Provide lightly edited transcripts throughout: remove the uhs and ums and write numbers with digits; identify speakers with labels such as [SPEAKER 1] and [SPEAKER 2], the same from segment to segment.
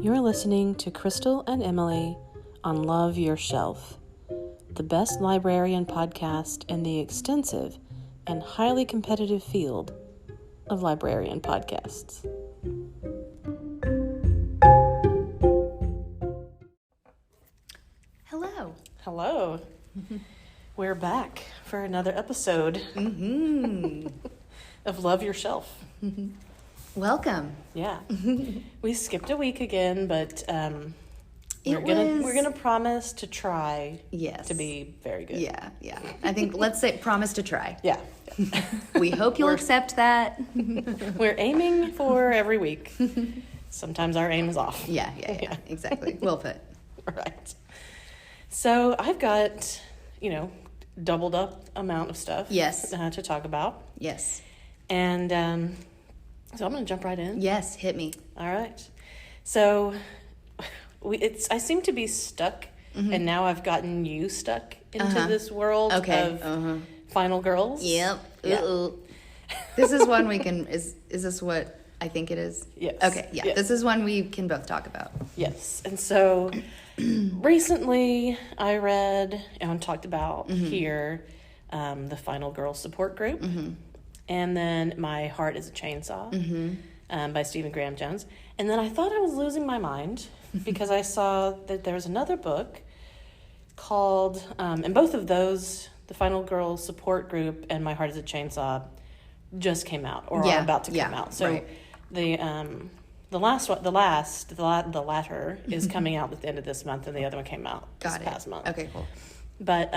[SPEAKER 1] You're listening to Crystal and Emily on Love Your Shelf, the best librarian podcast in the extensive and highly competitive field of librarian podcasts. Hello. We're back for another episode of Love Your Shelf.
[SPEAKER 2] Welcome.
[SPEAKER 1] Yeah. We skipped a week again, but we're gonna promise to try to be very good.
[SPEAKER 2] Yeah. I think let's say promise to try.
[SPEAKER 1] Yeah.
[SPEAKER 2] We hope you'll accept that.
[SPEAKER 1] We're aiming for every week. Sometimes our aim is off.
[SPEAKER 2] Yeah. Exactly. Well put.
[SPEAKER 1] Right. So I've got, doubled up amount of stuff.
[SPEAKER 2] Yes.
[SPEAKER 1] To talk about.
[SPEAKER 2] Yes.
[SPEAKER 1] And so I'm going to jump right in.
[SPEAKER 2] Yes, hit me.
[SPEAKER 1] All right. So I seem to be stuck, and now I've gotten you stuck into this world of final girls.
[SPEAKER 2] Yep.
[SPEAKER 1] Yeah.
[SPEAKER 2] This is one we can. Is this what I think it is?
[SPEAKER 1] Yes.
[SPEAKER 2] Okay. Yeah.
[SPEAKER 1] Yes.
[SPEAKER 2] This is one we can both talk about.
[SPEAKER 1] Yes. And so recently I read and talked about here the Final Girl Support Group, and then My Heart is a Chainsaw by Stephen Graham Jones. And then I thought I was losing my mind because I saw that there was another book called, and both of those, the Final Girl Support Group and My Heart is a Chainsaw, just came out or are about to come out. So the latter is coming out at the end of this month, and the other one came out this past month.
[SPEAKER 2] Okay, cool.
[SPEAKER 1] But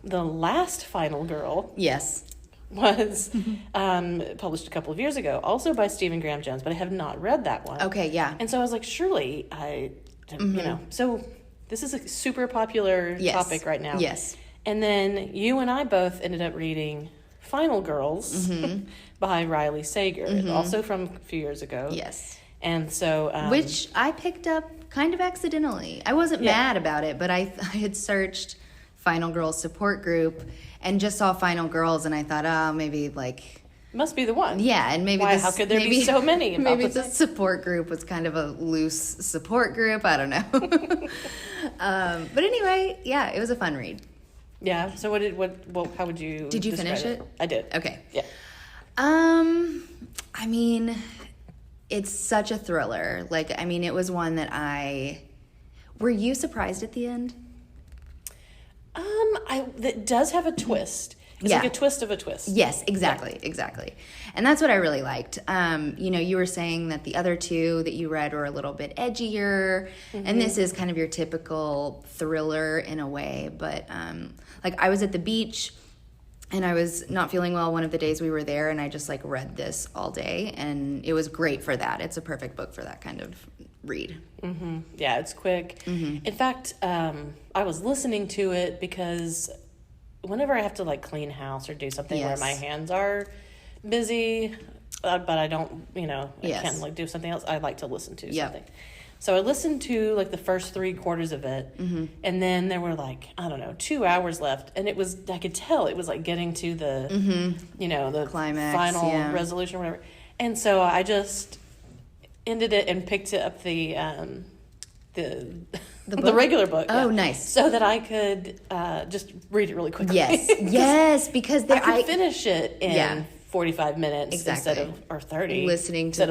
[SPEAKER 1] the last Final Girl, was published a couple of years ago, also by Stephen Graham Jones, but I have not read that one.
[SPEAKER 2] Okay, yeah.
[SPEAKER 1] And so I was like, surely so this is a super popular topic right now.
[SPEAKER 2] Yes.
[SPEAKER 1] And then you and I both ended up reading Final Girls by Riley Sager, also from a few years ago.
[SPEAKER 2] Yes.
[SPEAKER 1] And so...
[SPEAKER 2] which I picked up kind of accidentally. I wasn't mad about it, but I had searched Final Girls Support Group and just saw Final Girls, and I thought, maybe
[SPEAKER 1] must be the one.
[SPEAKER 2] Yeah, and maybe
[SPEAKER 1] how could there be so many?
[SPEAKER 2] Maybe the support group was kind of a loose support group. I don't know. But anyway, yeah, it was a fun read.
[SPEAKER 1] Yeah. So how would you?
[SPEAKER 2] Did you finish it?
[SPEAKER 1] I did.
[SPEAKER 2] Okay.
[SPEAKER 1] Yeah.
[SPEAKER 2] I mean, it's such a thriller. It was one that were you surprised at the end?
[SPEAKER 1] That does have a twist. It's like a twist of a twist.
[SPEAKER 2] Yes, exactly. And that's what I really liked. You were saying that the other two that you read were a little bit edgier, and this is kind of your typical thriller in a way. But I was at the beach, and I was not feeling well one of the days we were there, and I just read this all day, and it was great for that. It's a perfect book for that kind of read.
[SPEAKER 1] Yeah, it's quick. In fact, I was listening to it because whenever I have to clean house or do something where my hands are busy, but I don't, I can't do something else, I like to listen to something. So I listened to the first 3/4 of it, and then there were 2 hours left, and I could tell it was getting to the, the
[SPEAKER 2] climax,
[SPEAKER 1] final resolution or whatever. And so I just ended it and picked up the regular book.
[SPEAKER 2] Oh, nice.
[SPEAKER 1] So that I could just read it really quickly.
[SPEAKER 2] Yes, because
[SPEAKER 1] I could finish it in 45 minutes instead of, or 30.
[SPEAKER 2] Listening to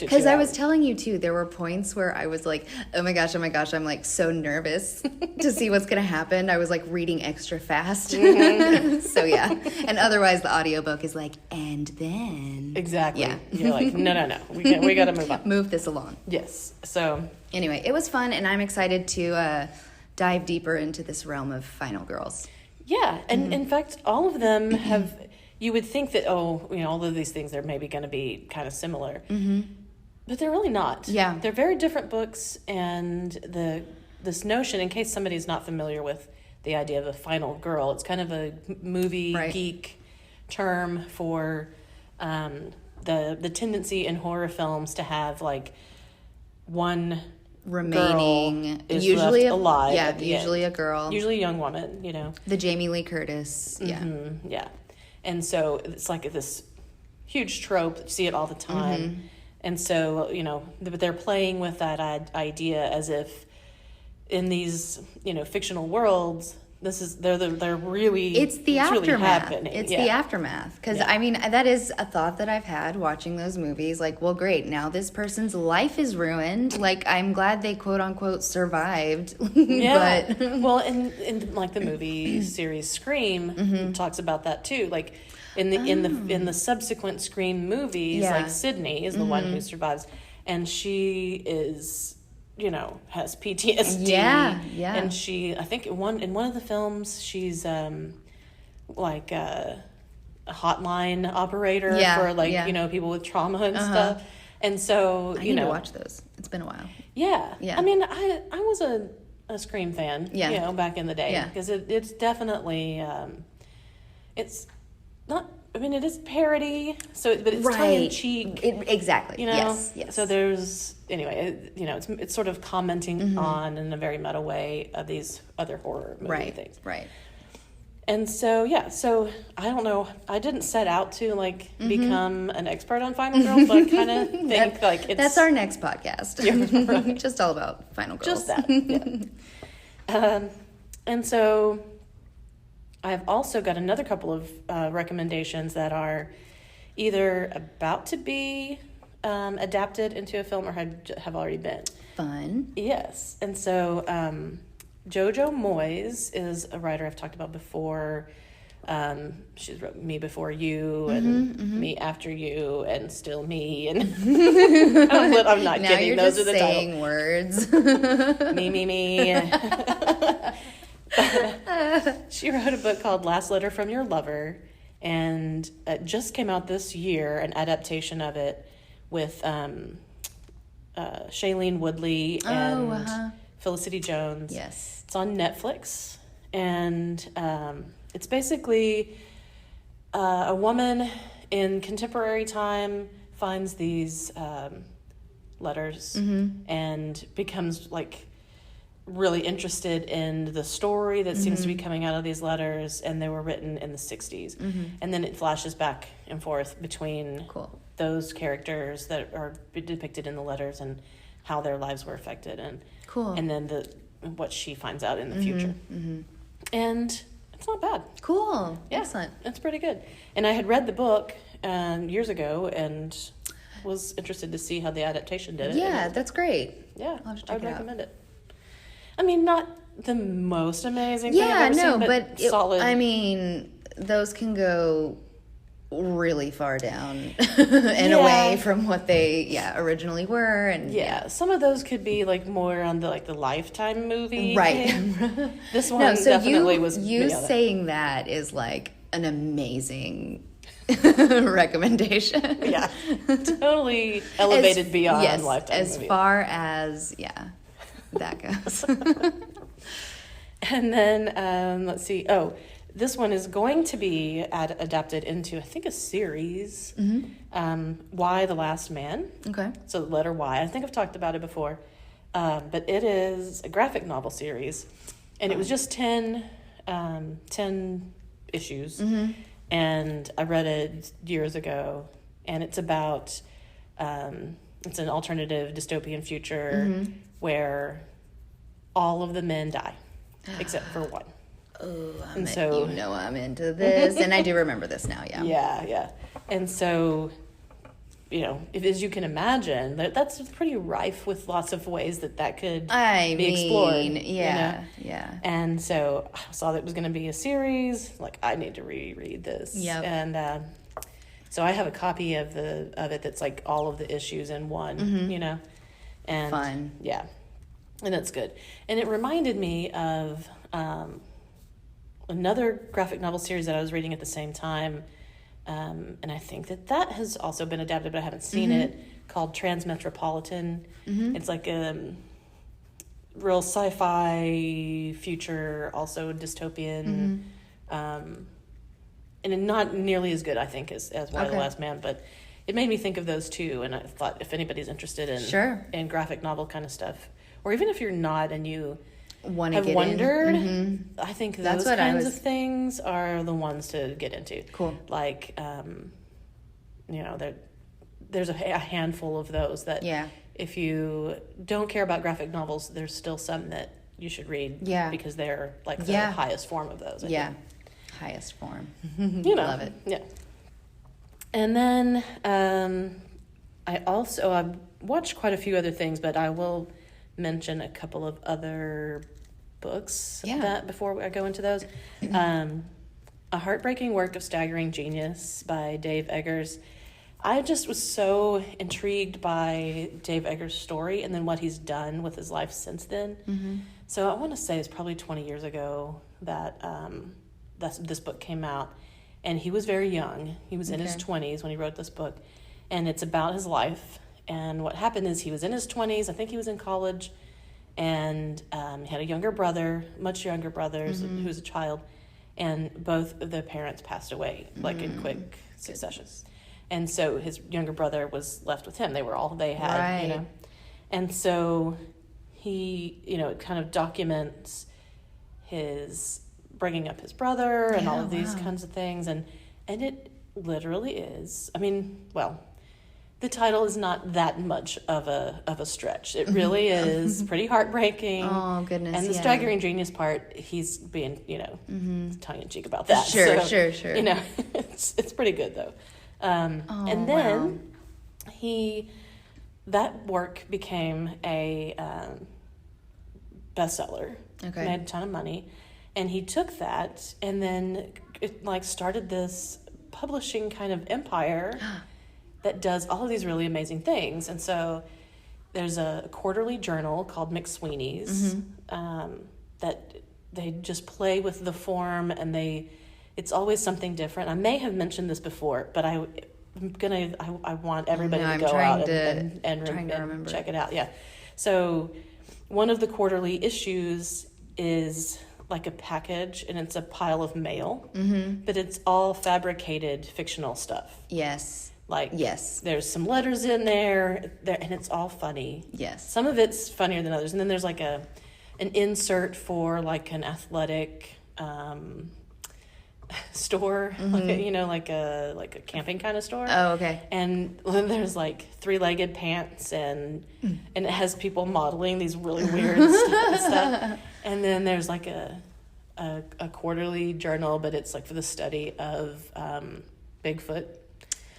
[SPEAKER 1] Because
[SPEAKER 2] I was telling you, too, there were points where I was like, oh my gosh, I'm so nervous to see what's going to happen. I was reading extra fast. So, yeah. And otherwise, the audiobook is and then.
[SPEAKER 1] Exactly.
[SPEAKER 2] Yeah.
[SPEAKER 1] You're no. We got to move on.
[SPEAKER 2] Move this along.
[SPEAKER 1] Yes. So.
[SPEAKER 2] Anyway, it was fun, and I'm excited to dive deeper into this realm of Final Girls.
[SPEAKER 1] Yeah. And in fact, all of them have... You would think that, all of these things are maybe going to be kind of similar. But they're really not.
[SPEAKER 2] Yeah.
[SPEAKER 1] They're very different books, and this notion, in case somebody's not familiar with the idea of a final girl, it's kind of a movie geek term for the tendency in horror films to have, one
[SPEAKER 2] remaining,
[SPEAKER 1] is
[SPEAKER 2] usually
[SPEAKER 1] left alive.
[SPEAKER 2] Yeah, usually a girl.
[SPEAKER 1] Usually a young woman,
[SPEAKER 2] The Jamie Lee Curtis. Yeah.
[SPEAKER 1] Yeah. And so it's this huge trope. You see it all the time. And so, but they're playing with that idea as if in these, fictional worlds, they're really,
[SPEAKER 2] it's the aftermath.
[SPEAKER 1] Really happening.
[SPEAKER 2] It's the aftermath. Because, I mean, that is a thought that I've had watching those movies. Like, well, great, now this person's life is ruined. Like, I'm glad they quote unquote survived.
[SPEAKER 1] Yeah.
[SPEAKER 2] But
[SPEAKER 1] well, in like the movie series Scream talks about that too. Like in the subsequent Scream movies, like Sydney is the one who survives, and she is, has PTSD.
[SPEAKER 2] Yeah.
[SPEAKER 1] And I think in one of the films, she's like a hotline operator for people with trauma and stuff. And so
[SPEAKER 2] I need to watch those. It's been a while.
[SPEAKER 1] Yeah. I mean, I was a Scream fan. Back in the day, because it's definitely it's not. I mean, it is parody, but it's tongue in cheek.
[SPEAKER 2] Exactly. Yes.
[SPEAKER 1] So there's it's sort of commenting on in a very meta way of these other horror movie things.
[SPEAKER 2] Right.
[SPEAKER 1] And so I don't know. I didn't set out to become an expert on Final Girls, but I kind of think
[SPEAKER 2] that's our next podcast.
[SPEAKER 1] Yeah, right.
[SPEAKER 2] Just all about Final Girls.
[SPEAKER 1] Just that. Yeah. And so I've also got another couple of recommendations that are either about to be adapted into a film or have already been.
[SPEAKER 2] Fun.
[SPEAKER 1] Yes. And so Jojo Moyes is a writer I've talked about before. She's wrote Me Before You and Me After You and Still Me. And I'm not
[SPEAKER 2] now
[SPEAKER 1] kidding.
[SPEAKER 2] You're
[SPEAKER 1] Those
[SPEAKER 2] just
[SPEAKER 1] are the
[SPEAKER 2] saying words.
[SPEAKER 1] Me. She wrote a book called Last Letter from Your Lover, and it just came out this year, an adaptation of it with Shailene Woodley and Felicity Jones.
[SPEAKER 2] Yes.
[SPEAKER 1] It's on Netflix, and it's basically a woman in contemporary time finds these letters and becomes really interested in the story that seems to be coming out of these letters, and they were written in the 60s. And then it flashes back and forth between those characters that are depicted in the letters and how their lives were affected, and then what she finds out in the future. And it's not bad.
[SPEAKER 2] Cool.
[SPEAKER 1] Yeah,
[SPEAKER 2] excellent.
[SPEAKER 1] It's pretty good. And I had read the book years ago and was interested to see how the adaptation did it.
[SPEAKER 2] Yeah, that's great.
[SPEAKER 1] Yeah,
[SPEAKER 2] I'll have to
[SPEAKER 1] I would
[SPEAKER 2] check it
[SPEAKER 1] recommend it. I mean, not the most amazing thing I've ever seen, but solid.
[SPEAKER 2] I mean, those can go really far down and away from what they
[SPEAKER 1] originally were, and some of those could be more on the Lifetime movie,
[SPEAKER 2] right?
[SPEAKER 1] This one definitely was.
[SPEAKER 2] You saying that is an amazing recommendation.
[SPEAKER 1] Yeah, totally elevated beyond Lifetime
[SPEAKER 2] as
[SPEAKER 1] movie.
[SPEAKER 2] Far as that goes.
[SPEAKER 1] And then let's see. Oh, this one is going to be adapted into, I think, a series. Y: The Last Man. Okay. So the letter Y. I think I've talked about it before, but it is a graphic novel series, and it was just 10 issues, and I read it years ago, and it's about it's an alternative dystopian future where all of the men die except for one.
[SPEAKER 2] Oh, I'm into this, and I do remember this now.
[SPEAKER 1] Yeah. And so, as you can imagine, that's pretty rife with lots of ways that could be explored.
[SPEAKER 2] Yeah.
[SPEAKER 1] And so I saw that it was going to be a series. I need to reread this.
[SPEAKER 2] Yep.
[SPEAKER 1] And so I have a copy of it that's all of the issues in one. And
[SPEAKER 2] fun.
[SPEAKER 1] Yeah, and that's good. And it reminded me of another graphic novel series that I was reading at the same time, and I think that has also been adapted, but I haven't seen it, called Transmetropolitan. It's a real sci-fi future, also dystopian, and not nearly as good, I think, as Y: The Last Man, but it made me think of those two, and I thought if anybody's interested in graphic novel kind of stuff, or even if you're not and you have wondered, I think those kinds of things are the ones to get into.
[SPEAKER 2] Cool.
[SPEAKER 1] there's a handful of those that if you don't care about graphic novels, there's still some that you should read because they're like the highest form of those. I think.
[SPEAKER 2] Highest form.
[SPEAKER 1] Love it. Yeah. And then I've watched quite a few other things, but I will mention a couple of other books that before I go into those. A Heartbreaking Work of Staggering Genius by Dave Eggers. I just was so intrigued by Dave Eggers' story and then what he's done with his life since then. Mm-hmm. So I want to say it's probably 20 years ago that this book came out. And he was very young. He was in his 20s when he wrote this book. And it's about his life. And what happened is he was in his 20s. I think he was in college. And he had a younger brother, much younger brother, who was a child. And both of the parents passed away, like in quick succession. And so his younger brother was left with him. They were all they had, you know. And so he, it kind of documents his bringing up his brother and all of these kinds of things. And it literally is. I mean, well, the title is not that much of a stretch. It really is pretty heartbreaking.
[SPEAKER 2] Oh, goodness.
[SPEAKER 1] And the staggering genius part, he's being, tongue in cheek about that.
[SPEAKER 2] Sure.
[SPEAKER 1] It's pretty good though. And then that work became a bestseller. Okay. Made a ton of money. And he took that and then it started this publishing kind of empire that does all of these really amazing things. And so there's a quarterly journal called McSweeney's that they just play with the form and it's always something different. I may have mentioned this before, but I want everybody to go out and check it out. Yeah. So one of the quarterly issues is like a package and it's a pile of mail, but it's all fabricated fictional stuff.
[SPEAKER 2] Yes.
[SPEAKER 1] There's some letters in there and it's all funny.
[SPEAKER 2] Yes.
[SPEAKER 1] Some of it's funnier than others. And then there's like an insert for like an athletic store, like a camping kind of store.
[SPEAKER 2] Oh, okay.
[SPEAKER 1] And then there's like 3-legged pants and it has people modeling these really weird stuff. And then there's like a quarterly journal, but it's like for the study of Bigfoot.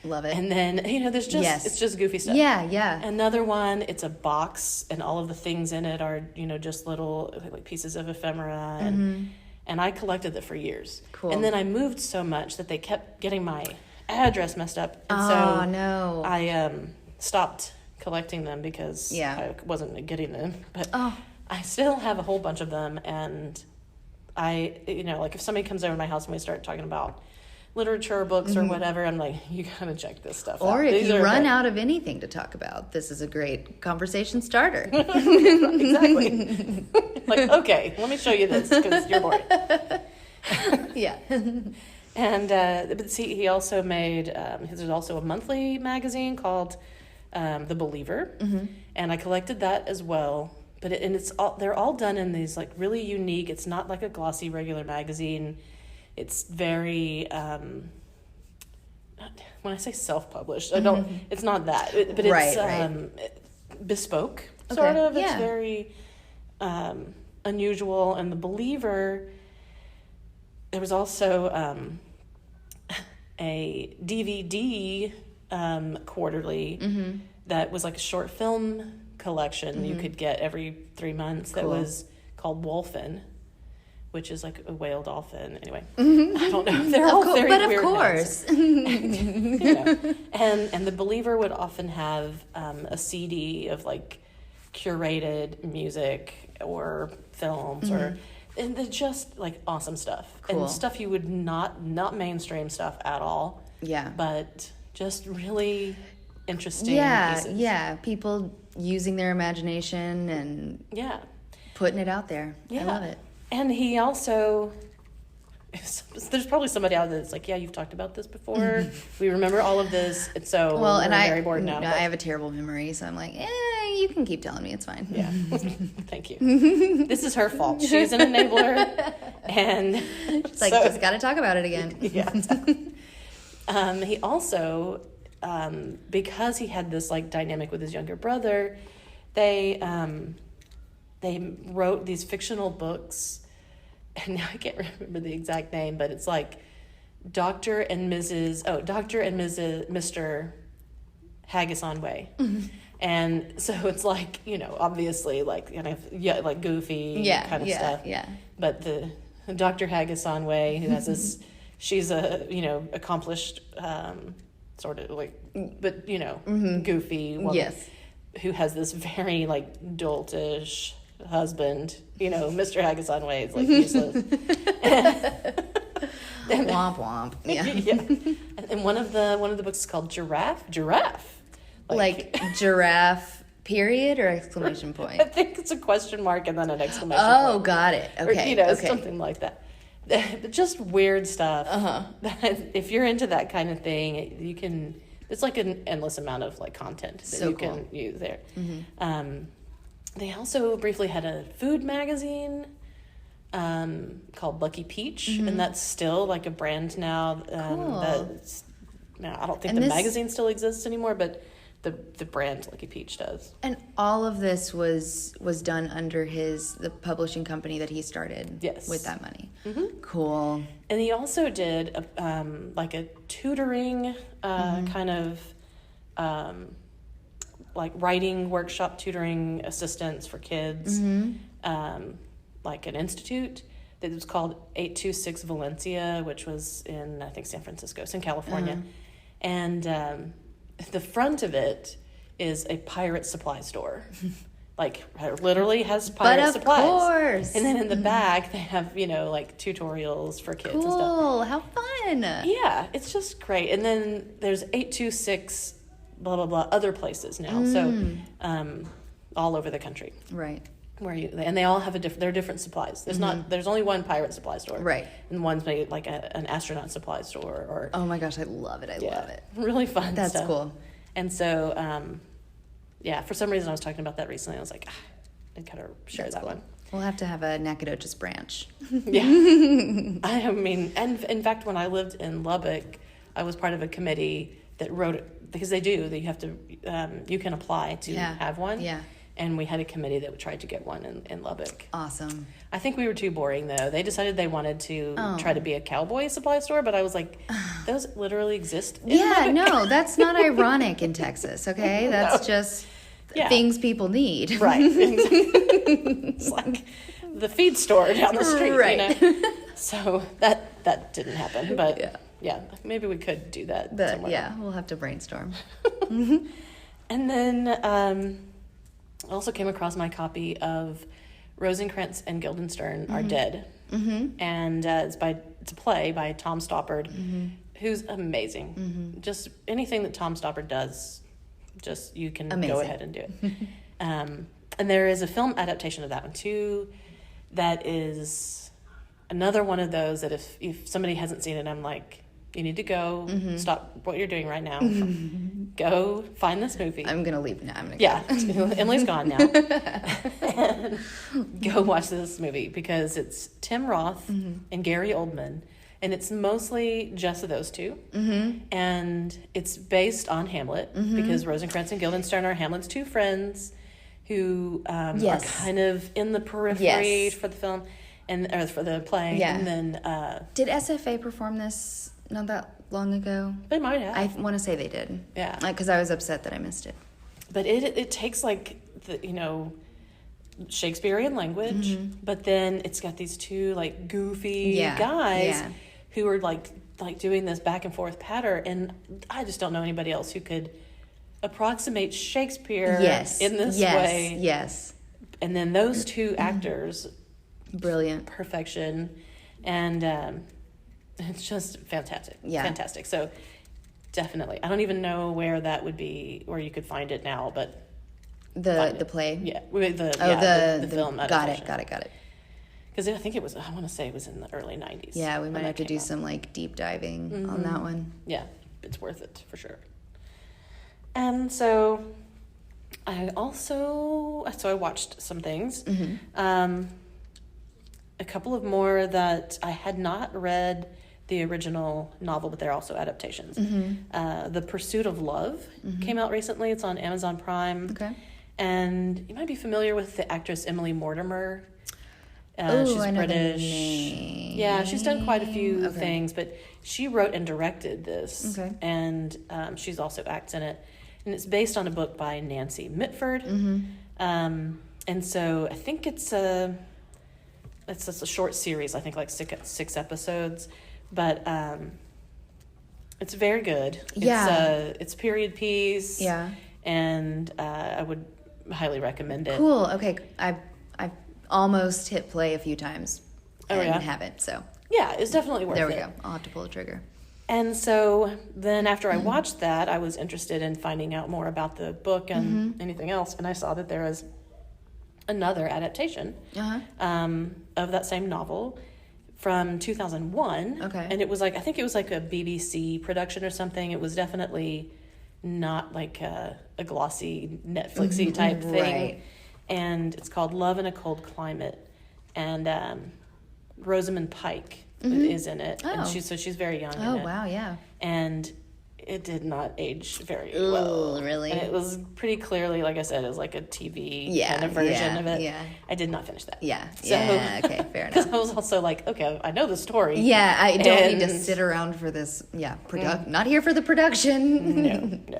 [SPEAKER 2] Love it.
[SPEAKER 1] And then there's just it's just goofy stuff.
[SPEAKER 2] Yeah.
[SPEAKER 1] Another one, it's a box, and all of the things in it are just little like pieces of ephemera, and I collected it for years.
[SPEAKER 2] Cool.
[SPEAKER 1] And then I moved so much that they kept getting my address messed up, and
[SPEAKER 2] no,
[SPEAKER 1] I stopped collecting them because I wasn't getting them. But I still have a whole bunch of them, and I like if somebody comes over to my house and we start talking about literature books or whatever, I'm like, you gotta check this stuff out.
[SPEAKER 2] Or if you run out of anything to talk about, this is a great conversation starter.
[SPEAKER 1] Exactly. Like, okay, let me show you this because you're bored.
[SPEAKER 2] Yeah.
[SPEAKER 1] And but see, he also made there's also a monthly magazine called The Believer, and I collected that as well. But they're all done in these like really unique. It's not like a glossy regular magazine. It's very, when I say self-published, I don't, it's not that, but it's bespoke, sort of. It's very unusual. And The Believer, there was also a DVD quarterly that was like a short film collection you could get every 3 months that was called Wolfen, which is like a whale dolphin. Anyway, I don't know. They're all very weird. But of course. And The Believer would often have a CD of like curated music or films and they're just like awesome stuff. Cool. And stuff you would not mainstream stuff at all. Yeah. But just really interesting pieces.
[SPEAKER 2] Yeah. People using their imagination and putting it out there. Yeah. I love it.
[SPEAKER 1] And he also, there's probably somebody out there that's like, yeah, you've talked about this before. We remember all of this. And so we're very bored now.
[SPEAKER 2] I have a terrible memory, so I'm like, you can keep telling me. It's fine.
[SPEAKER 1] Yeah. Thank you. This is her fault. She's an enabler. And
[SPEAKER 2] she's like, just got to talk about it again.
[SPEAKER 1] Yeah. He also because he had this like dynamic with his younger brother, they wrote these fictional books, and now I can't remember the exact name, but it's like Dr. and Mrs. Mr. Haggis on Way. And so it's like, obviously like kind of like goofy kind of stuff. Yeah. But the Dr. Haggis on Way, who has this, she's a accomplished sort of like, but goofy woman. Yes. Who has this very like doltish husband, Mr. Haggis on Way is like useless.
[SPEAKER 2] Womp womp. Yeah.
[SPEAKER 1] And one of the books is called Giraffe.
[SPEAKER 2] Like giraffe period or exclamation point?
[SPEAKER 1] I think it's a question mark and then an exclamation point.
[SPEAKER 2] Oh, got it. Okay.
[SPEAKER 1] Or, something like that. Just weird stuff. If you're into that kind of thing, you can. It's like an endless amount of like content that you can use there. They also briefly had a food magazine called Lucky Peach, and that's still like a brand now. I don't think magazine still exists anymore, but the brand Lucky Peach does. And
[SPEAKER 2] all of this was done under the publishing company that he started.
[SPEAKER 1] Yes.
[SPEAKER 2] With that money. Cool.
[SPEAKER 1] And he also did like a tutoring kind of like writing workshop, tutoring assistance for kids, like an institute that was called 826 Valencia, which was in, I think, San Francisco. It's in California. And the front of it is a pirate supply store. Like, literally has pirate supplies.
[SPEAKER 2] Of course.
[SPEAKER 1] And then in the back, they have, like tutorials for kids and stuff.
[SPEAKER 2] Cool. How fun.
[SPEAKER 1] Yeah, it's just great. And then there's 826 blah, blah, blah, other places now. So all over the country.
[SPEAKER 2] Right.
[SPEAKER 1] And they all have they're different supplies. There's only one pirate supply store.
[SPEAKER 2] Right.
[SPEAKER 1] And one's maybe like an astronaut supply store or.
[SPEAKER 2] Oh my gosh, I love it. I love it.
[SPEAKER 1] Really fun
[SPEAKER 2] That's
[SPEAKER 1] stuff.
[SPEAKER 2] Cool.
[SPEAKER 1] And so, for some reason I was talking about that recently. I was like, I'd kind of share that one.
[SPEAKER 2] We'll have to have a Nacogdoches branch.
[SPEAKER 1] Yeah. I mean, and in fact, when I lived in Lubbock, I was part of a committee that wrote it, because they do, that you have to, you can apply to have one.
[SPEAKER 2] Yeah.
[SPEAKER 1] And we had a committee that tried to get one in Lubbock.
[SPEAKER 2] Awesome.
[SPEAKER 1] I think we were too boring, though. They decided they wanted to try to be a cowboy supply store, but I was like, those literally exist in Lubbock.
[SPEAKER 2] No, that's not ironic in Texas, okay? That's just things people need.
[SPEAKER 1] Right. It's like the feed store down the street,
[SPEAKER 2] right.
[SPEAKER 1] So that didn't happen, but maybe we could do that somewhere.
[SPEAKER 2] Yeah, we'll have to brainstorm.
[SPEAKER 1] And then I also came across my copy of Rosencrantz and Guildenstern Are Dead. And it's a play by Tom Stoppard, who's amazing. Just anything that Tom Stoppard does, just you can go ahead and do it. And there is a film adaptation of that one too, that is another one of those that if somebody hasn't seen it, I'm like, you need to go stop what you're doing right now. Go find this movie.
[SPEAKER 2] I'm gonna leave now.
[SPEAKER 1] Emily's gone now. And go watch this movie because it's Tim Roth and Gary Oldman, and it's mostly just those two. And it's based on Hamlet because Rosencrantz and Guildenstern are Hamlet's two friends who are kind of in the periphery for the film or for the play. Yeah. And then
[SPEAKER 2] did SFA perform this not that long ago?
[SPEAKER 1] They might have.
[SPEAKER 2] I want to say they did.
[SPEAKER 1] Yeah.
[SPEAKER 2] Because I was upset that I missed it.
[SPEAKER 1] But it takes like the Shakespearean language, but then it's got these two like goofy guys who are like doing this back and forth patter, and I just don't know anybody else who could approximate Shakespeare in this way.
[SPEAKER 2] Yes.
[SPEAKER 1] And then those two actors,
[SPEAKER 2] brilliant,
[SPEAKER 1] perfection, and it's just fantastic. Yeah. Fantastic. So definitely. I don't even know where that would be, where you could find it now, but
[SPEAKER 2] the play?
[SPEAKER 1] Yeah. The film adaptation.
[SPEAKER 2] Got it.
[SPEAKER 1] Because I think I want to say it was in the early 90s.
[SPEAKER 2] Yeah, we might have to do some like deep diving on that one.
[SPEAKER 1] Yeah, it's worth it for sure. And so I watched some things. A couple of more that I had not read the original novel, but they're also adaptations. The Pursuit of Love came out recently. It's on Amazon Prime.
[SPEAKER 2] Okay.
[SPEAKER 1] And you might be familiar with the actress Emily Mortimer.
[SPEAKER 2] She's
[SPEAKER 1] I know
[SPEAKER 2] British.
[SPEAKER 1] the name. Yeah, she's done quite a few things, but she wrote and directed this.
[SPEAKER 2] Okay.
[SPEAKER 1] And she's also acts in it. And it's based on a book by Nancy Mitford. And so I think it's a short series, I think like six episodes. But it's very good.
[SPEAKER 2] Yeah.
[SPEAKER 1] It's period piece.
[SPEAKER 2] Yeah.
[SPEAKER 1] And I would highly recommend it.
[SPEAKER 2] Cool. Okay. I've almost hit play a few times and haven't, so.
[SPEAKER 1] Yeah, it's definitely worth it.
[SPEAKER 2] There we go. I'll have to pull the trigger.
[SPEAKER 1] And so then after I watched that, I was interested in finding out more about the book and anything else. And I saw that there was another adaptation of that same novel from 2001.
[SPEAKER 2] Okay.
[SPEAKER 1] And it was like, I think it was like a BBC production or something. It was definitely not like a glossy Netflixy type thing.
[SPEAKER 2] Right.
[SPEAKER 1] And it's called Love in a Cold Climate. And Rosamund Pike is in it.
[SPEAKER 2] Oh.
[SPEAKER 1] And she's very young
[SPEAKER 2] Oh,
[SPEAKER 1] in it.
[SPEAKER 2] wow, yeah.
[SPEAKER 1] And it did not age very
[SPEAKER 2] Ooh,
[SPEAKER 1] well.
[SPEAKER 2] really?
[SPEAKER 1] And it was pretty clearly, like I said, it was like a TV kind of version of it.
[SPEAKER 2] Yeah.
[SPEAKER 1] I did not finish that.
[SPEAKER 2] Yeah.
[SPEAKER 1] So,
[SPEAKER 2] Yeah. Okay, fair
[SPEAKER 1] Because
[SPEAKER 2] enough.
[SPEAKER 1] I was also like, okay, I know the story.
[SPEAKER 2] Yeah, I don't need to
[SPEAKER 1] And-
[SPEAKER 2] sit around for this. Yeah, not here for the production.
[SPEAKER 1] No.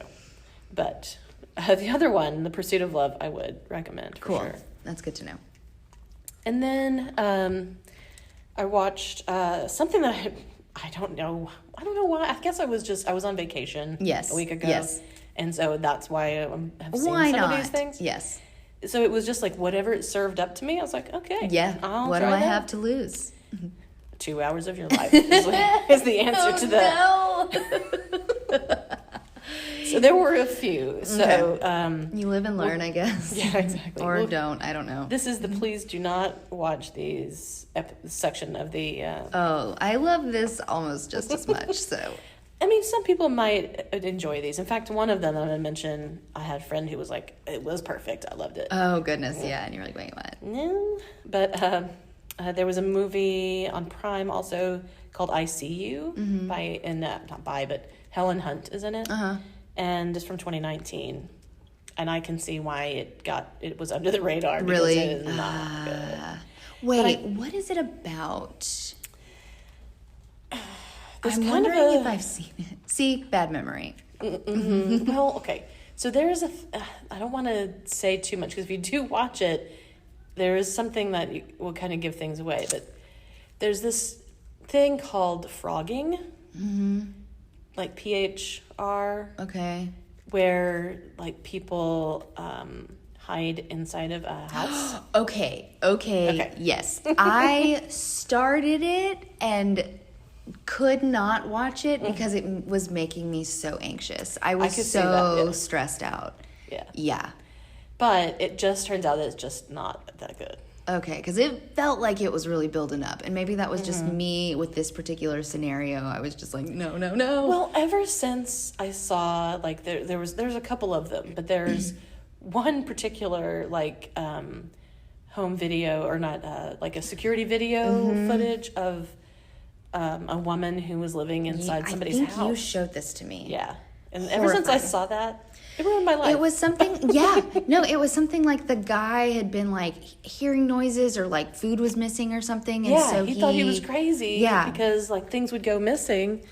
[SPEAKER 1] But the other one, The Pursuit of Love, I would recommend for
[SPEAKER 2] Cool.
[SPEAKER 1] sure.
[SPEAKER 2] That's good to know.
[SPEAKER 1] And then I watched something that I don't know. I don't know why. I guess I was on vacation
[SPEAKER 2] Yes.
[SPEAKER 1] a week ago.
[SPEAKER 2] Yes.
[SPEAKER 1] And so that's why I have seen
[SPEAKER 2] Why
[SPEAKER 1] some
[SPEAKER 2] not?
[SPEAKER 1] of these things.
[SPEAKER 2] Yes.
[SPEAKER 1] So it was just like whatever it served up to me. I was like, okay.
[SPEAKER 2] Yeah.
[SPEAKER 1] I'll
[SPEAKER 2] What do
[SPEAKER 1] try
[SPEAKER 2] I
[SPEAKER 1] that.
[SPEAKER 2] have to lose?
[SPEAKER 1] 2 hours of your life is the answer to that.
[SPEAKER 2] No.
[SPEAKER 1] So there were a few. So
[SPEAKER 2] You live and learn, I guess.
[SPEAKER 1] yeah, exactly.
[SPEAKER 2] Or
[SPEAKER 1] Well,
[SPEAKER 2] don't. I don't know.
[SPEAKER 1] This is the please do not watch these section of the.
[SPEAKER 2] Oh, I love this almost just as much. So.
[SPEAKER 1] I mean, some people might enjoy these. In fact, one of them that I'm going to mention, I had a friend who was like, it was perfect. I loved it.
[SPEAKER 2] Oh goodness, yeah. And you're like, wait, what?
[SPEAKER 1] No. But there was a movie on Prime also called I See You but Helen Hunt is in it. And it's from 2019. And I can see why it was under the radar because
[SPEAKER 2] Really?
[SPEAKER 1] it is not good.
[SPEAKER 2] Wait, what is it about?
[SPEAKER 1] There's
[SPEAKER 2] I'm
[SPEAKER 1] kind of
[SPEAKER 2] wondering
[SPEAKER 1] a-
[SPEAKER 2] if I've seen it. See, bad memory.
[SPEAKER 1] Well, okay. So there is I don't want to say too much because if you do watch it, there is something that will kind of give things away. But there's thing called frogging, like PHR,
[SPEAKER 2] Okay.
[SPEAKER 1] where like people hide inside of a house.
[SPEAKER 2] Okay. Yes. I started it and could not watch it because it was making me so anxious. I was
[SPEAKER 1] could see that,
[SPEAKER 2] so
[SPEAKER 1] yeah.
[SPEAKER 2] stressed out.
[SPEAKER 1] Yeah.
[SPEAKER 2] Yeah.
[SPEAKER 1] But it just turns out that it's just not that good.
[SPEAKER 2] Okay, because it felt like it was really building up. And maybe that was just me with this particular scenario. I was just like, no.
[SPEAKER 1] Well, ever since I saw like there's a couple of them, but there's one particular like home video or not like a security video footage of a woman who was living inside somebody's
[SPEAKER 2] I think
[SPEAKER 1] house.
[SPEAKER 2] you showed this to me.
[SPEAKER 1] Yeah, and ever since I
[SPEAKER 2] Horrifying.
[SPEAKER 1] saw that, it ruined my life.
[SPEAKER 2] It was something, yeah. No, it was something like the guy had been like hearing noises or like food was missing or something. And
[SPEAKER 1] yeah,
[SPEAKER 2] so
[SPEAKER 1] he thought he was crazy.
[SPEAKER 2] Yeah.
[SPEAKER 1] because like things would go missing.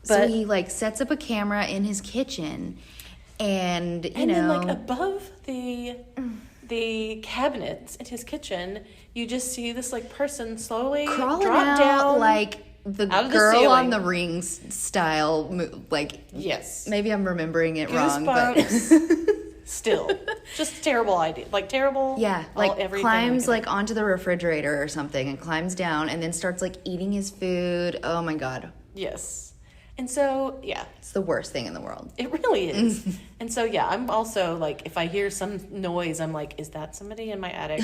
[SPEAKER 2] So
[SPEAKER 1] But
[SPEAKER 2] he like sets up a camera in his kitchen and, you
[SPEAKER 1] and
[SPEAKER 2] know.
[SPEAKER 1] then like above the cabinets in his kitchen, you just see this like person slowly
[SPEAKER 2] crawling
[SPEAKER 1] drop
[SPEAKER 2] out
[SPEAKER 1] down
[SPEAKER 2] like the
[SPEAKER 1] out of the
[SPEAKER 2] girl on
[SPEAKER 1] ceiling.
[SPEAKER 2] the rings style, like
[SPEAKER 1] Yes.
[SPEAKER 2] maybe I'm remembering it wrong, but
[SPEAKER 1] Goosebumps. Still, just terrible idea. Like terrible.
[SPEAKER 2] yeah, like
[SPEAKER 1] everything
[SPEAKER 2] climbs
[SPEAKER 1] like
[SPEAKER 2] like onto the refrigerator or something and climbs down and then starts like eating his food. Oh my god,
[SPEAKER 1] yes. And so yeah,
[SPEAKER 2] it's the worst thing in the world.
[SPEAKER 1] it really is. And so yeah, I'm also like, if I hear some noise, I'm like, is that somebody in my attic?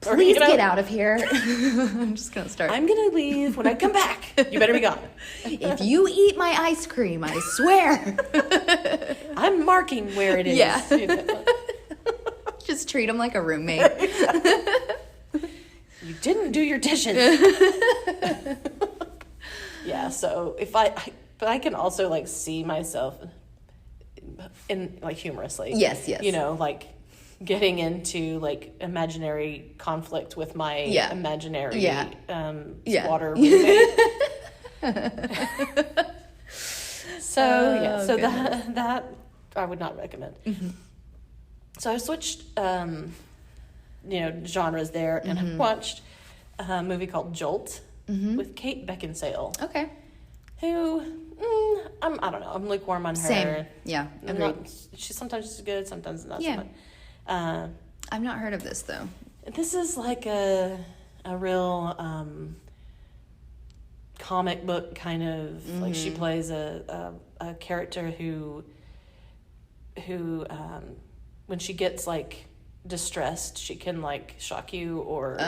[SPEAKER 1] Or,
[SPEAKER 2] Please
[SPEAKER 1] you know,
[SPEAKER 2] get out of here. I'm just gonna start.
[SPEAKER 1] I'm gonna leave when I come back. You better be gone.
[SPEAKER 2] If you eat my ice cream, I swear.
[SPEAKER 1] I'm marking where it is.
[SPEAKER 2] Yeah.
[SPEAKER 1] You know.
[SPEAKER 2] Just treat him like a roommate.
[SPEAKER 1] You didn't do your dishes. Yeah, So but I can also like see myself in like humorously.
[SPEAKER 2] Yes.
[SPEAKER 1] You know, like getting into like imaginary conflict with my imaginary squatter roommate. So that I would not recommend. So I switched genres there, and I watched a movie called Jolt with Kate Beckinsale.
[SPEAKER 2] Okay.
[SPEAKER 1] Who I don't know. I'm lukewarm on her.
[SPEAKER 2] Same. Yeah. Agreed.
[SPEAKER 1] She's sometimes good, sometimes not.
[SPEAKER 2] Yeah.
[SPEAKER 1] So much.
[SPEAKER 2] I've not heard of this though.
[SPEAKER 1] This is like a real comic book kind of like she plays a character who when she gets like distressed, she can like shock you or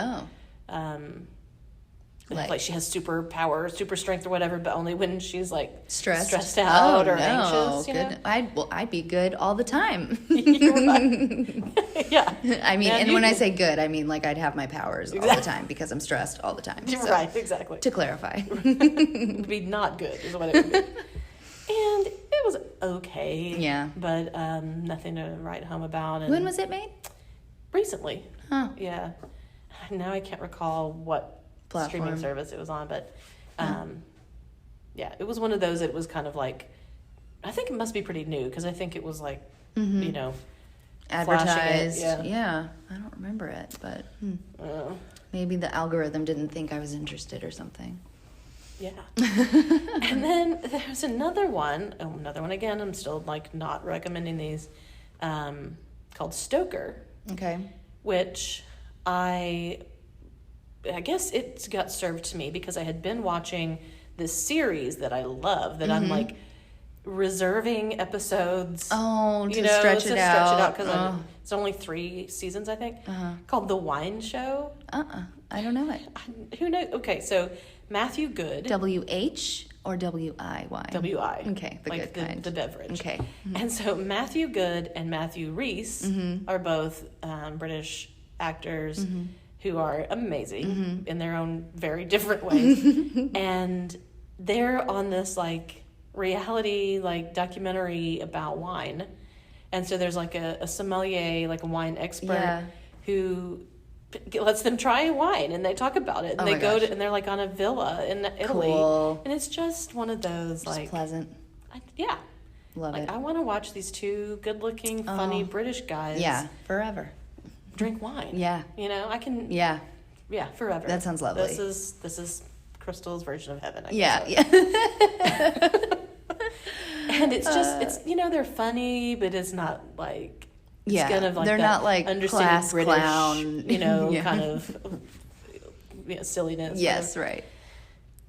[SPEAKER 1] like she has superpower, super strength or whatever, but only when she's like stressed out or anxious. You know?
[SPEAKER 2] I'd be good all the time.
[SPEAKER 1] You're right. Yeah.
[SPEAKER 2] I mean, and when I say good, I mean like I'd have my powers all the time because I'm stressed all the time.
[SPEAKER 1] You're right, exactly.
[SPEAKER 2] To clarify,
[SPEAKER 1] it would be not good is what it would be. And it was okay.
[SPEAKER 2] Yeah.
[SPEAKER 1] But nothing to write home about. And
[SPEAKER 2] when was it made?
[SPEAKER 1] Recently.
[SPEAKER 2] Huh.
[SPEAKER 1] Yeah. Now I can't recall what streaming service it was on, but it was one of those. It was kind of like, I think it must be pretty new because I think it was like
[SPEAKER 2] advertised.
[SPEAKER 1] It,
[SPEAKER 2] yeah, I don't remember it, but maybe the algorithm didn't think I was interested or something.
[SPEAKER 1] Yeah. And then there's another one again. I'm still like not recommending these, called Stoker.
[SPEAKER 2] Okay.
[SPEAKER 1] Which I guess it got served to me because I had been watching this series that I love that I'm like reserving episodes.
[SPEAKER 2] Oh, to stretch it out
[SPEAKER 1] because it's only 3 seasons, I think. Called The Wine Show.
[SPEAKER 2] I don't know it.
[SPEAKER 1] Who knows? Okay, so Matthew Good.
[SPEAKER 2] WH or WI?
[SPEAKER 1] WI.
[SPEAKER 2] Okay, the
[SPEAKER 1] like
[SPEAKER 2] good kind.
[SPEAKER 1] The beverage.
[SPEAKER 2] Okay.
[SPEAKER 1] And so Matthew Good and Matthew Rhys are both British actors who are amazing in their own very different ways. And they're on this like reality like documentary about wine. And so there's like a sommelier, like a wine expert who lets them try wine, and they talk about it, and they go to, and they're like on a villa in Italy, and it's just one of those just like
[SPEAKER 2] pleasant.
[SPEAKER 1] Love
[SPEAKER 2] it.
[SPEAKER 1] I want to watch these 2 good-looking, funny British guys.
[SPEAKER 2] Yeah, forever.
[SPEAKER 1] Drink wine.
[SPEAKER 2] Yeah,
[SPEAKER 1] you know I can.
[SPEAKER 2] Yeah,
[SPEAKER 1] forever.
[SPEAKER 2] That sounds lovely.
[SPEAKER 1] This is Crystal's version of heaven. I
[SPEAKER 2] guess.
[SPEAKER 1] And it's just they're funny, but it's not like. It's kind of like
[SPEAKER 2] they're not like class
[SPEAKER 1] British,
[SPEAKER 2] clown,
[SPEAKER 1] kind of silliness.
[SPEAKER 2] Yes, right.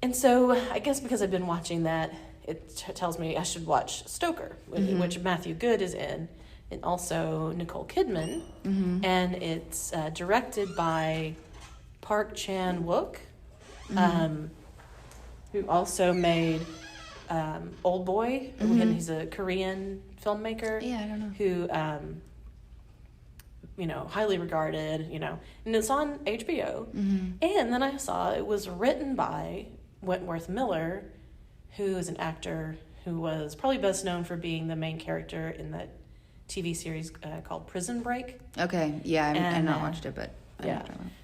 [SPEAKER 1] And so I guess because I've been watching that, it tells me I should watch Stoker, which Matthew Good is in, and also Nicole Kidman, and it's directed by Park Chan-wook, who also made Old Boy, and he's a Korean filmmaker.
[SPEAKER 2] Yeah, I don't know.
[SPEAKER 1] Who highly regarded, and it's on HBO. And then I saw it was written by Wentworth Miller, who is an actor who was probably best known for being the main character in that TV series called Prison Break.
[SPEAKER 2] Okay, yeah, I've not watched it, but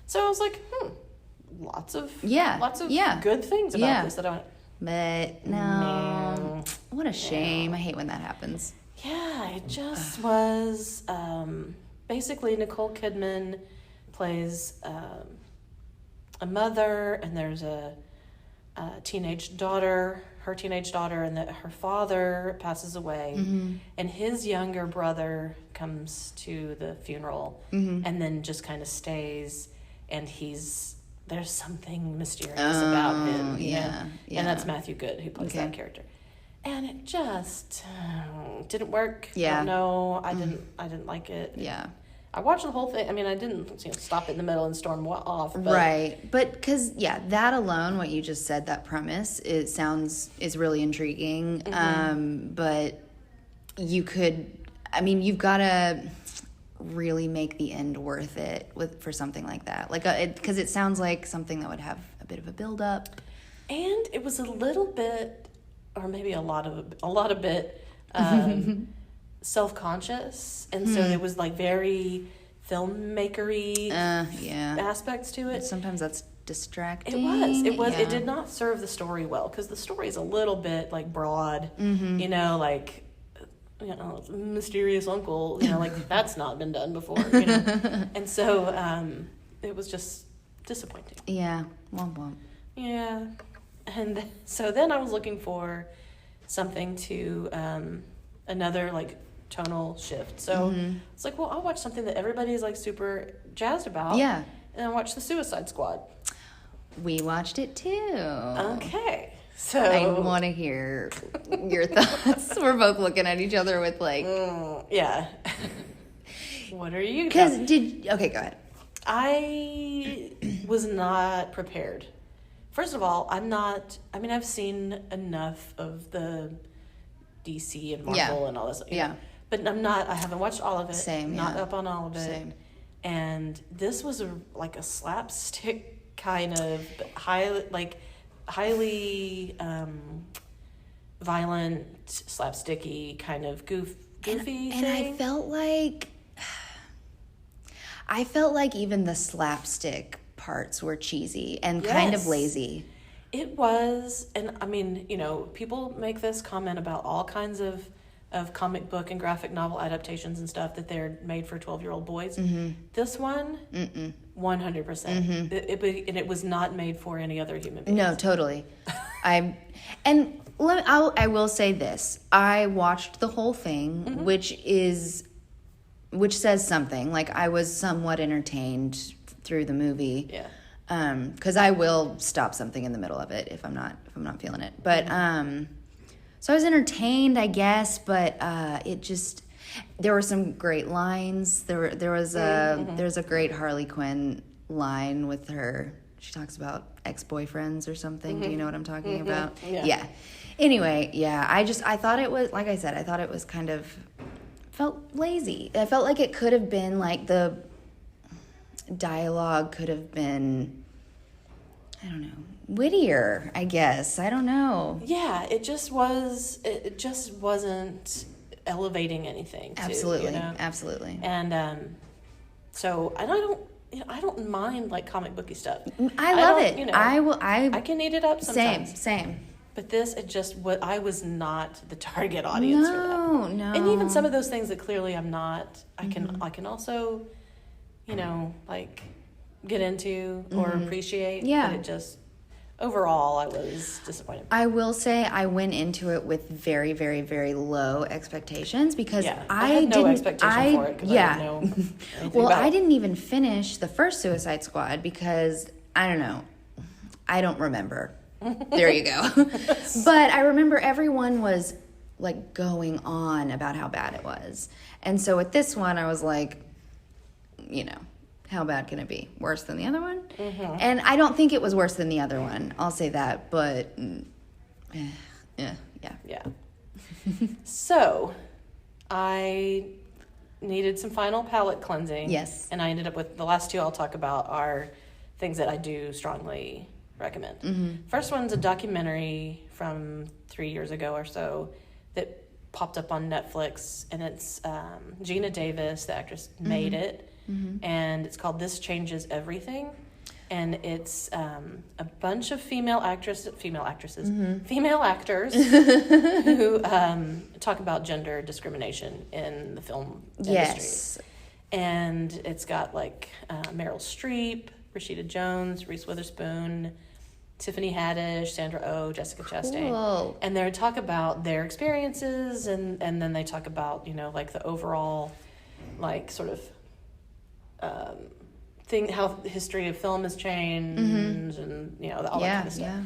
[SPEAKER 1] so I was like, lots of good things about this that I went,
[SPEAKER 2] but no, what a shame. I hate when that happens.
[SPEAKER 1] Yeah, it just was. Basically, Nicole Kidman plays a mother, and there's a teenage daughter, and that her father passes away, and his younger brother comes to the funeral, and then just kind of stays, and there's something mysterious about him, and that's Matthew Good who plays that character. And it just didn't work.
[SPEAKER 2] Yeah.
[SPEAKER 1] No, I didn't like it.
[SPEAKER 2] Yeah.
[SPEAKER 1] I watched the whole thing. I mean, I didn't stop it in the middle and storm off. But.
[SPEAKER 2] Right. But because, that alone, what you just said, that premise, is really intriguing. But you've got to really make the end worth it for something like that. Like, because it sounds like something that would have a bit of a build-up.
[SPEAKER 1] And it was a little bit, or maybe a lot of bit, self-conscious, and so it was like very filmmakery aspects to it.
[SPEAKER 2] Sometimes that's distracting.
[SPEAKER 1] It was. It did not serve the story well, because the story is a little bit like broad, like, mysterious uncle, like that's not been done before, and so it was just disappointing.
[SPEAKER 2] Yeah, womp womp.
[SPEAKER 1] Yeah, and so then I was looking for something to another like tonal shift. So it's like, well, I'll watch something that everybody's like super jazzed about.
[SPEAKER 2] Yeah,
[SPEAKER 1] and I watched The Suicide Squad.
[SPEAKER 2] We watched it too.
[SPEAKER 1] Okay. So
[SPEAKER 2] I want to hear your thoughts. We're both looking at each other with like,
[SPEAKER 1] yeah. What are you?
[SPEAKER 2] Because okay, go ahead.
[SPEAKER 1] I was not prepared. First of all, I've seen enough of the DC and Marvel and all this.
[SPEAKER 2] Yeah.
[SPEAKER 1] But I haven't watched all of it.
[SPEAKER 2] Same.
[SPEAKER 1] Not up on all of it.
[SPEAKER 2] Same.
[SPEAKER 1] And this was a slapstick kind of highly violent, slapsticky kind of goofy thing.
[SPEAKER 2] And I felt like even the slapstick parts were cheesy and kind of lazy.
[SPEAKER 1] It was, and people make this comment about all kinds of comic book and graphic novel adaptations and stuff, that they're made for 12-year-old boys. This one, 100%. It was not made for any other human beings.
[SPEAKER 2] No, totally. I will say this. I watched the whole thing, which says something. Like, I was somewhat entertained through the movie.
[SPEAKER 1] Yeah.
[SPEAKER 2] Because I will stop something in the middle of it if I'm not feeling it. But so I was entertained, I guess. But there were some great lines. There was a great Harley Quinn line with her. She talks about ex-boyfriends or something. Do you know what I'm talking about? Yeah. Anyway, yeah. I thought it was, like I said, I thought it was kind of felt lazy. I felt like it could have been like the dialogue could have been, I don't know, wittier, I guess. I don't know.
[SPEAKER 1] Yeah, it just wasn't elevating anything.
[SPEAKER 2] Absolutely. Absolutely.
[SPEAKER 1] And so, and I don't mind like comic booky stuff.
[SPEAKER 2] I love it.
[SPEAKER 1] I can eat it up sometimes.
[SPEAKER 2] Same.
[SPEAKER 1] But this, I was not the target audience for that.
[SPEAKER 2] No.
[SPEAKER 1] And even some of those things that clearly I'm not, I can also, like get into or appreciate.
[SPEAKER 2] Yeah.
[SPEAKER 1] But it just, overall, I was disappointed.
[SPEAKER 2] I will say I went into it with very, very, very low expectations because
[SPEAKER 1] I had no expectation for it because I didn't know anything about it.
[SPEAKER 2] I didn't even finish the first Suicide Squad because, I don't know, I don't remember. There you go. But I remember everyone was like going on about how bad it was. And so with this one, I was like, how bad can it be? Worse than the other one? And I don't think it was worse than the other one. I'll say that. But, yeah.
[SPEAKER 1] So, I needed some final palate cleansing.
[SPEAKER 2] Yes.
[SPEAKER 1] And I ended up with, the last two I'll talk about are things that I do strongly recommend. First one's a documentary from 3 years ago or so that popped up on Netflix, and it's Gina Davis, the actress, made it, and it's called This Changes Everything, and it's a bunch of female actors who talk about gender discrimination in the film industry.
[SPEAKER 2] Yes.
[SPEAKER 1] And it's got like Meryl Streep, Rashida Jones, Reese Witherspoon, Tiffany Haddish, Sandra Oh, Jessica Chastain.
[SPEAKER 2] Cool.
[SPEAKER 1] And they talk about their experiences, and then they talk about, like the overall, like, sort of how the history of film has changed, and, all that kind of stuff.
[SPEAKER 2] Yeah.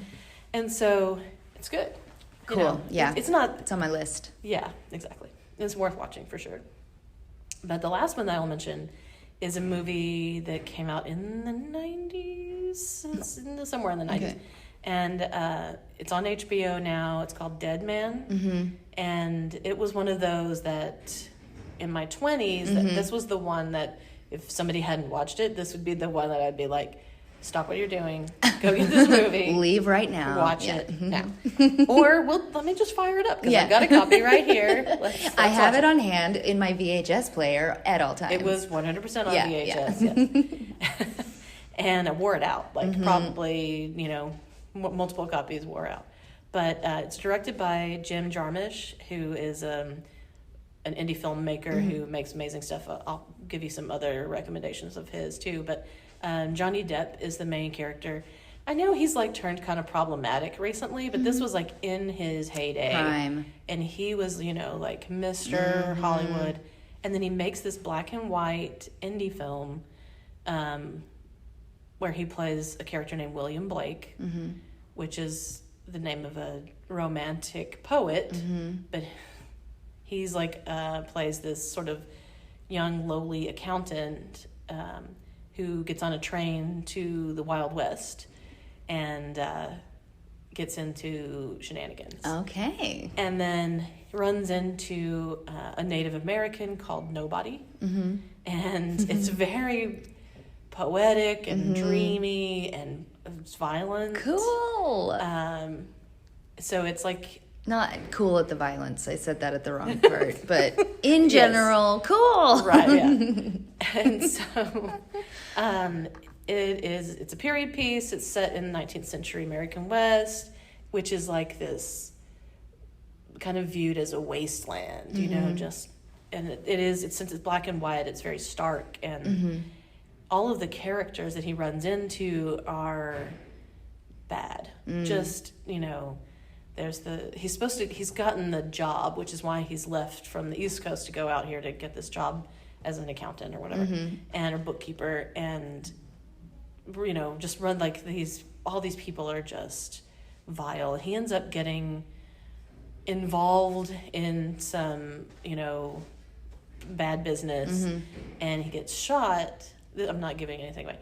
[SPEAKER 1] And so it's good.
[SPEAKER 2] Cool.
[SPEAKER 1] It's not...
[SPEAKER 2] It's on my list.
[SPEAKER 1] Yeah, exactly. It's worth watching for sure. But the last one that I'll mention is a movie that came out in the 90s, somewhere in the 90s. Okay. And it's on HBO now. It's called Dead Man. And it was one of those that in my 20s, that this was the one that if somebody hadn't watched it, this would be the one that I'd be like stop what you're doing, go get this movie,
[SPEAKER 2] leave right now,
[SPEAKER 1] watch it now, or let me just fire it up because I've got a copy right here. Let's
[SPEAKER 2] I have it on hand in my VHS player at all times.
[SPEAKER 1] It was 100% on VHS, yes. And I wore it out, like probably multiple copies wore out. But it's directed by Jim Jarmusch, who is an indie filmmaker who makes amazing stuff. I'll give you some other recommendations of his too. But Johnny Depp is the main character. I know he's like turned kind of problematic recently, but this was like in his heyday.
[SPEAKER 2] Prime.
[SPEAKER 1] And he was, like Mr. Hollywood. And then he makes this black and white indie film where he plays a character named William Blake, which is the name of a romantic poet. But he's like plays this sort of young, lowly accountant who gets on a train to the Wild West and gets into shenanigans.
[SPEAKER 2] Okay.
[SPEAKER 1] And then runs into a Native American called Nobody. And it's very poetic and dreamy and it's violent.
[SPEAKER 2] Cool.
[SPEAKER 1] So it's like...
[SPEAKER 2] Not cool at the violence. I said that at the wrong part. But in general, cool.
[SPEAKER 1] Right, yeah. And so it's a period piece. It's set in 19th century American West, which is like this kind of viewed as a wasteland, and it is, since it's black and white, it's very stark. And all of the characters that he runs into are bad. Just, he's gotten the job, which is why he's left from the East Coast to go out here to get this job as an accountant or whatever, and a bookkeeper, and just run like all these people are just vile. He ends up getting involved in some, bad business, and he gets shot. I'm not giving anything away,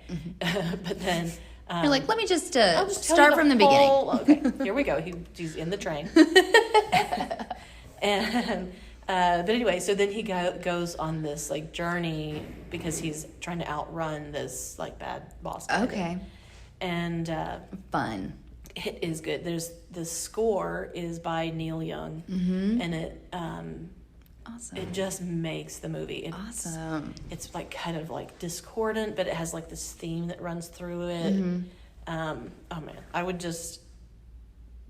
[SPEAKER 1] but then.
[SPEAKER 2] You're like, let me just
[SPEAKER 1] I'll
[SPEAKER 2] start from the beginning.
[SPEAKER 1] Okay, here we go. He's in the train. And but anyway, so then he goes on this like journey because he's trying to outrun this like bad boss guy.
[SPEAKER 2] Okay.
[SPEAKER 1] And
[SPEAKER 2] fun.
[SPEAKER 1] It is good. The score is by Neil Young, and it
[SPEAKER 2] awesome.
[SPEAKER 1] It just makes the movie.
[SPEAKER 2] Awesome.
[SPEAKER 1] It's like kind of like discordant, but it has like this theme that runs through it. Oh man, I would just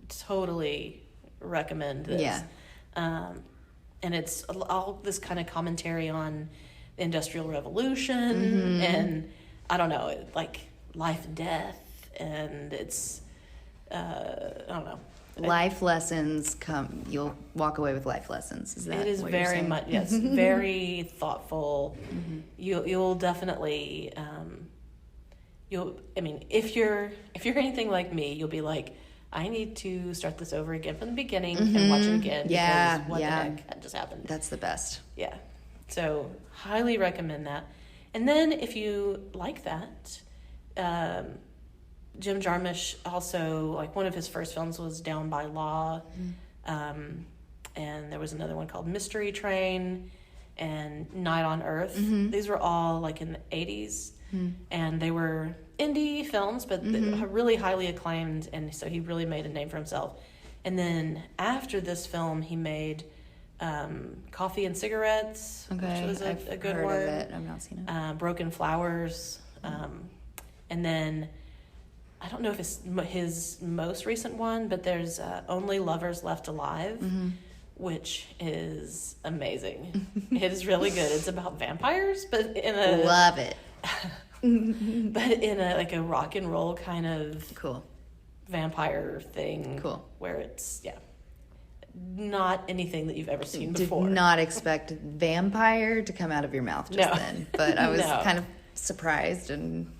[SPEAKER 1] totally recommend this.
[SPEAKER 2] Yeah.
[SPEAKER 1] And it's all this kind of commentary on the Industrial Revolution and I don't know, like life and death, and it's I don't know.
[SPEAKER 2] Life lessons you'll walk away with life lessons. Is that
[SPEAKER 1] it is
[SPEAKER 2] what
[SPEAKER 1] very
[SPEAKER 2] you're saying?
[SPEAKER 1] much, yes, very thoughtful. You'll definitely if you're anything like me, you'll be like, I need to start this over again from the beginning and watch it again.
[SPEAKER 2] Yeah,
[SPEAKER 1] because what the heck just happened?
[SPEAKER 2] That's the best.
[SPEAKER 1] Yeah. So highly recommend that. And then if you like that, Jim Jarmusch also, like one of his first films was Down by Law. And there was another one called Mystery Train and Night on Earth. These were all like in the 80s. And they were indie films, but they were really highly acclaimed, and so he really made a name for himself. And then after this film, he made Coffee and Cigarettes, which was a good one.
[SPEAKER 2] Heard of it. I've not seen it.
[SPEAKER 1] Broken Flowers. And then, I don't know if it's his most recent one, but there's Only Lovers Left Alive, which is amazing. It is really good. It's about vampires, but in a...
[SPEAKER 2] Love it.
[SPEAKER 1] But in a rock and roll kind of
[SPEAKER 2] cool
[SPEAKER 1] vampire thing.
[SPEAKER 2] Cool.
[SPEAKER 1] Where it's, not anything that you've ever seen before.
[SPEAKER 2] Did not expect vampire to come out of your mouth just then. But I was kind of surprised and,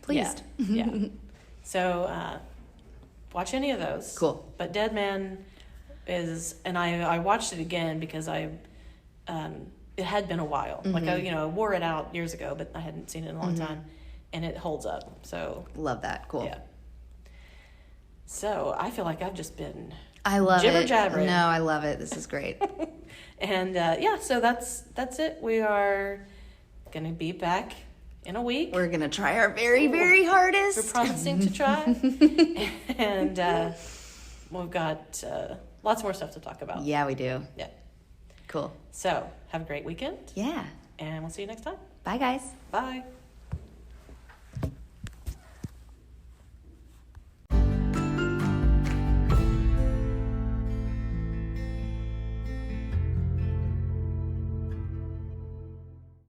[SPEAKER 2] pleased.
[SPEAKER 1] Yeah. So, watch any of those.
[SPEAKER 2] Cool.
[SPEAKER 1] But Dead Man is, and I watched it again because it had been a while. Like I wore it out years ago, but I hadn't seen it in a long time, and it holds up. So
[SPEAKER 2] love that. Cool.
[SPEAKER 1] Yeah. So I feel like I've just been
[SPEAKER 2] jibber-jabbering. No, I love it. This is great.
[SPEAKER 1] And so that's it. We are gonna be back in a week.
[SPEAKER 2] We're going to try our very, very hardest.
[SPEAKER 1] We're promising to try. And we've got lots more stuff to talk about.
[SPEAKER 2] Yeah, we do.
[SPEAKER 1] Yeah.
[SPEAKER 2] Cool.
[SPEAKER 1] So, have a great weekend.
[SPEAKER 2] Yeah.
[SPEAKER 1] And we'll see you next time.
[SPEAKER 2] Bye, guys.
[SPEAKER 1] Bye.